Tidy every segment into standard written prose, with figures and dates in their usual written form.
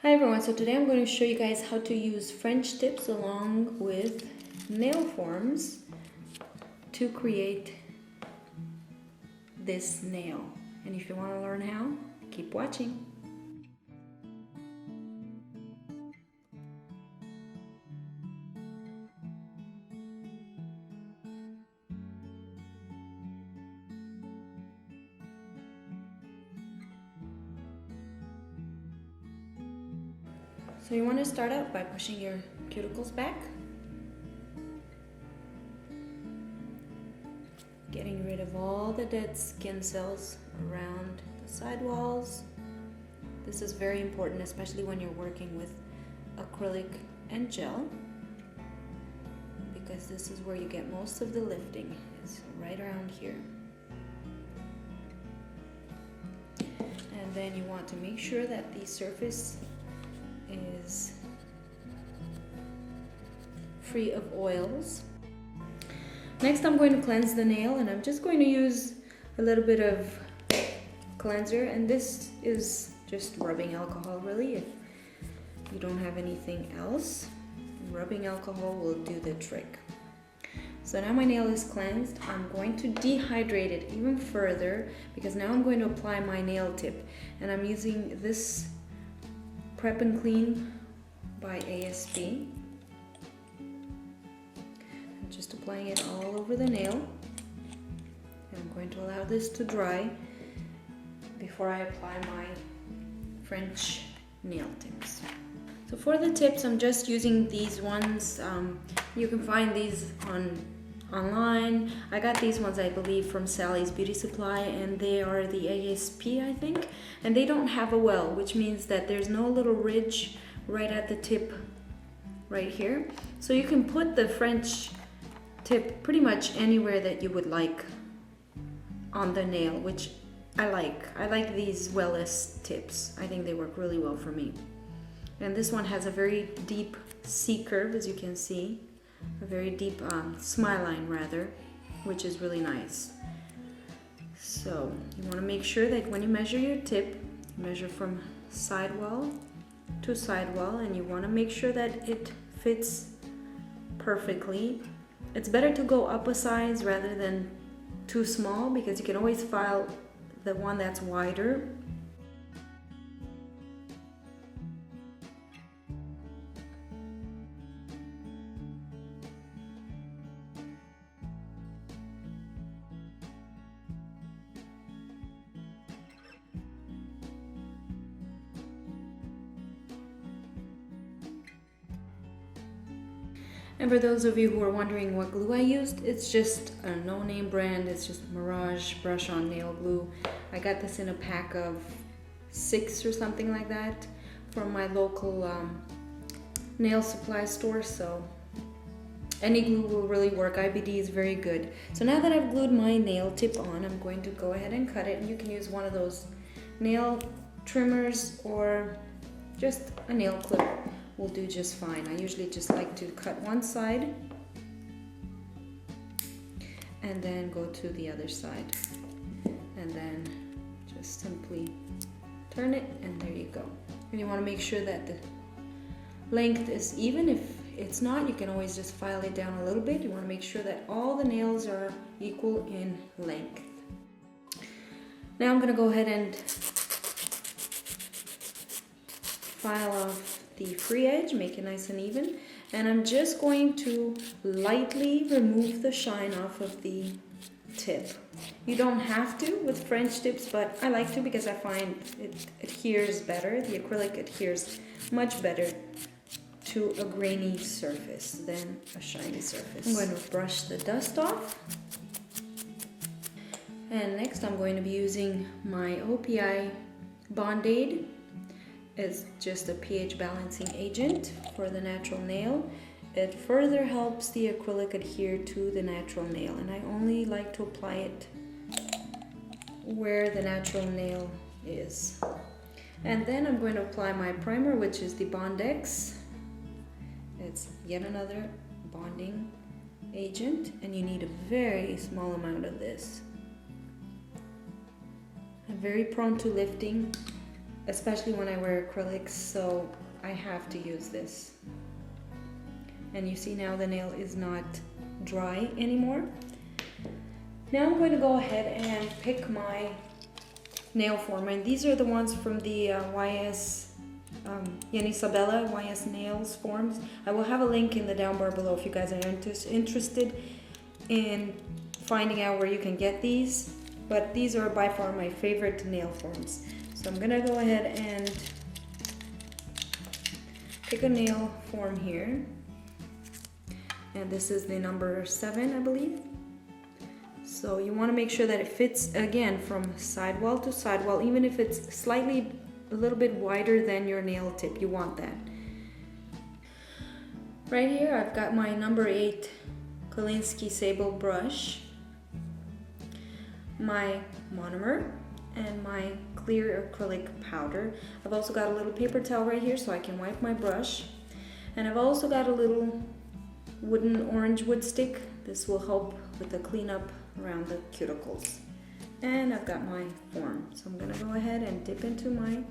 Hi everyone, so today I'm going to show you guys how to use French tips along with nail forms to create this nail. And if you want to learn how, keep watching. So you want to start out by pushing your cuticles back, getting rid of all the dead skin cells around the side walls. This is very important, especially when you're working with acrylic and gel, because this is where you get most of the lifting, is right around here. And then you want to make sure that the surface is free of oils. Next, I'm going to cleanse the nail, and I'm just going to use a little bit of cleanser, and this is just rubbing alcohol really. If you don't have anything else, rubbing alcohol will do the trick. So now my nail is cleansed. I'm going to dehydrate it even further because now I'm going to apply my nail tip, and I'm using this Prep and Clean by ASP. I'm just applying it all over the nail, and I'm going to allow this to dry before I apply my French nail tips. So for the tips, I'm just using these ones. You can find these online. I got these ones, I believe, from Sally's Beauty Supply, and they are the ASP, I think, and they don't have a well, which means that there's no little ridge right at the tip right here. So you can put the French tip pretty much anywhere that you would like on the nail, which I like these well-less tips. I think they work really well for me. And this one has a very deep C curve, as you can see. A very deep smile line rather, which is really nice. So you want to make sure that when you measure your tip, you measure from sidewall to sidewall, and you want to make sure that it fits perfectly. It's better to go up a size rather than too small, because you can always file the one that's wider. And for those of you who are wondering what glue I used, it's just a no-name brand. It's just Mirage brush-on nail glue. I got this in a pack of 6 or something like that from my local nail supply store, so any glue will really work. IBD is very good. So now that I've glued my nail tip on, I'm going to go ahead and cut it, and you can use one of those nail trimmers or just a nail clip will do just fine. I usually just like to cut one side and then go to the other side, and then just simply turn it, and there you go. And you want to make sure that the length is even. If it's not, you can always just file it down a little bit. You want to make sure that all the nails are equal in length. Now I'm going to go ahead and file off the free edge, make it nice and even, and I'm just going to lightly remove the shine off of the tip. You don't have to with French tips, but I like to because I find it adheres better. The acrylic adheres much better to a grainy surface than a shiny surface. I'm going to brush the dust off, and next I'm going to be using my OPI Bond-Aid. It's just a pH balancing agent for the natural nail. It further helps the acrylic adhere to the natural nail, and I only like to apply it where the natural nail is. And then I'm going to apply my primer, which is the Bond-X. It's yet another bonding agent, and you need a very small amount of this. I'm very prone to lifting, especially when I wear acrylics, so I have to use this. And you see now the nail is not dry anymore. Now I'm going to go ahead and pick my nail form, and these are the ones from the Isabella YS Nails Forms. I will have a link in the down bar below if you guys are interested in finding out where you can get these, but these are by far my favorite nail forms. So I'm gonna go ahead and pick a nail form here, and this is the number 7, I believe. So you want to make sure that it fits again from sidewall to sidewall, even if it's slightly a little bit wider than your nail tip, you want that. Right here I've got my number 8 Kolinsky Sable brush, my monomer, and my clear acrylic powder. I've also got a little paper towel right here so I can wipe my brush, and I've also got a little wooden orange wood stick. This will help with the cleanup around the cuticles. And I've got my form, so I'm gonna go ahead and dip into my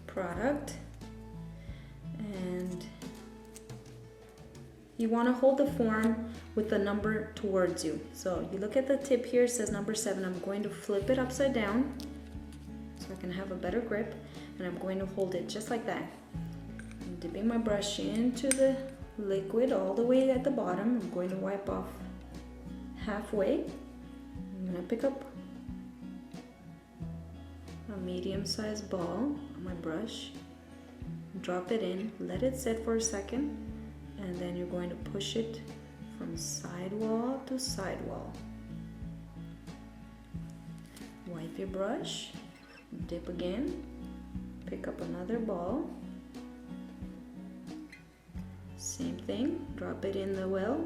product, and you want to hold the form with the number towards you. So you look at the tip here, it says number 7. I'm going to flip it upside down so I can have a better grip, and I'm going to hold it just like that. I'm dipping my brush into the liquid all the way at the bottom. I'm going to wipe off halfway. I'm going to pick up a medium-sized ball on my brush, drop it in, let it sit for a second, and then you're going to push it from sidewall to sidewall. Wipe your brush, dip again, pick up another ball, same thing, drop it in the well,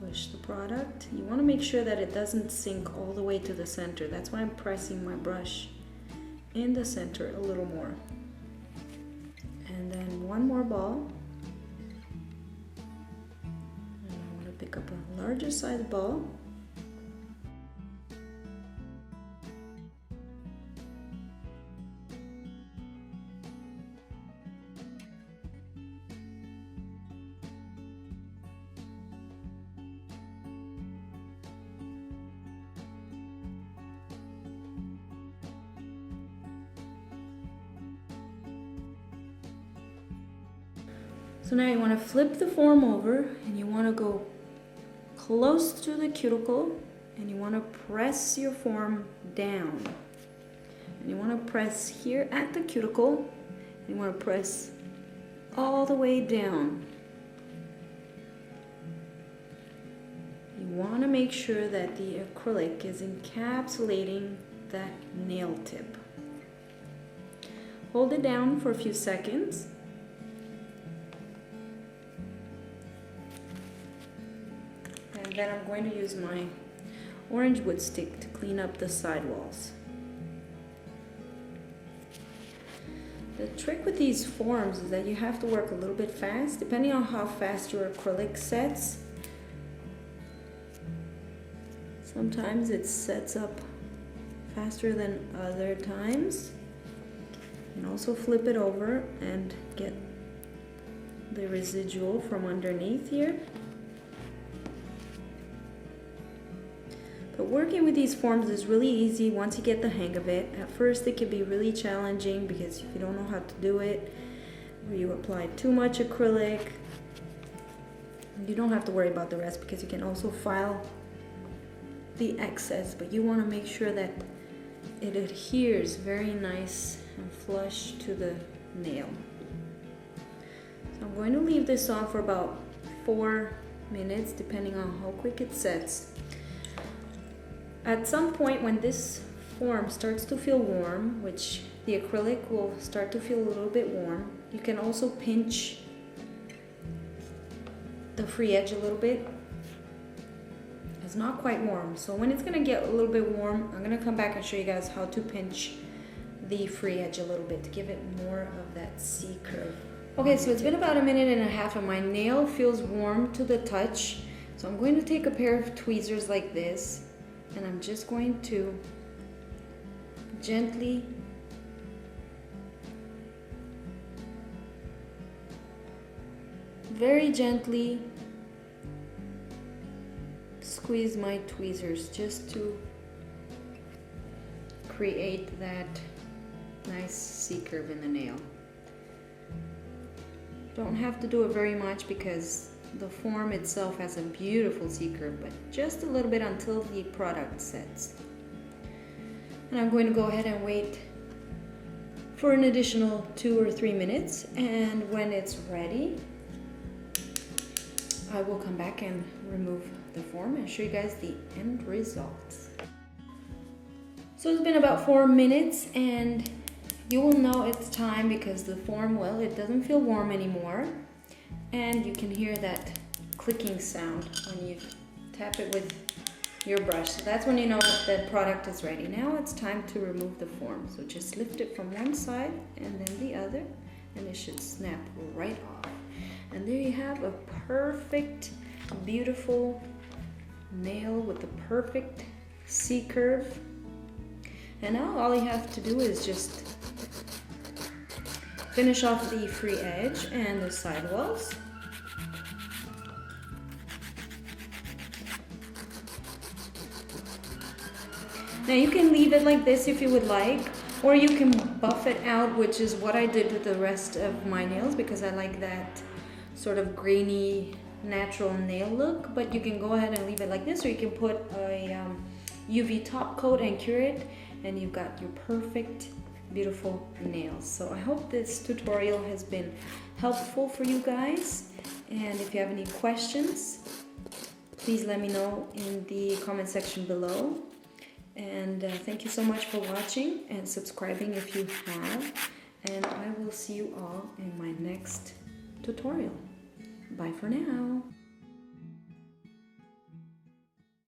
push the product. You want to make sure that it doesn't sink all the way to the center. That's why I'm pressing my brush in the center a little more. And then one more ball. And I want to pick up a larger size ball. So now you want to flip the form over, and you want to go close to the cuticle, and you want to press your form down. And you want to press here at the cuticle, and you want to press all the way down. You want to make sure that the acrylic is encapsulating that nail tip. Hold it down for a few seconds. And then I'm going to use my orange wood stick to clean up the sidewalls. The trick with these forms is that you have to work a little bit fast, depending on how fast your acrylic sets. Sometimes it sets up faster than other times. You can also flip it over and get the residual from underneath here. But working with these forms is really easy once you get the hang of it. At first it can be really challenging because if you don't know how to do it, or you apply too much acrylic, you don't have to worry about the rest because you can also file the excess, but you want to make sure that it adheres very nice and flush to the nail. So I'm going to leave this on for about 4 minutes depending on how quick it sets. At some point when this form starts to feel warm, which the acrylic will start to feel a little bit warm, you can also pinch the free edge a little bit. It's not quite warm, so when it's gonna get a little bit warm, I'm gonna come back and show you guys how to pinch the free edge a little bit to give it more of that C-curve. Okay, so it's been about 1.5 minutes and my nail feels warm to the touch. So I'm going to take a pair of tweezers like this, and I'm just going to gently very gently squeeze my tweezers just to create that nice C-curve in the nail. Don't have to do it very much because the form itself has a beautiful C-curve, but just a little bit until the product sets. And I'm going to go ahead and wait for an additional 2 or 3 minutes, and when it's ready, I will come back and remove the form and show you guys the end results. So it's been about 4 minutes, and you will know it's time because the form, well, it doesn't feel warm anymore. And you can hear that clicking sound when you tap it with your brush. So that's when you know that the product is ready. Now it's time to remove the form. So just lift it from one side and then the other, and it should snap right off. And there you have a perfect, beautiful nail with the perfect C-curve. And now all you have to do is just finish off the free edge and the side walls. Now you can leave it like this if you would like, or you can buff it out, which is what I did with the rest of my nails because I like that sort of grainy natural nail look. But you can go ahead and leave it like this, or you can put a UV top coat and cure it, and you've got your perfect beautiful nails. So I hope this tutorial has been helpful for you guys, and if you have any questions, please let me know in the comment section below. And thank you so much for watching and subscribing if you have, and I will see you all in my next tutorial. Bye for now.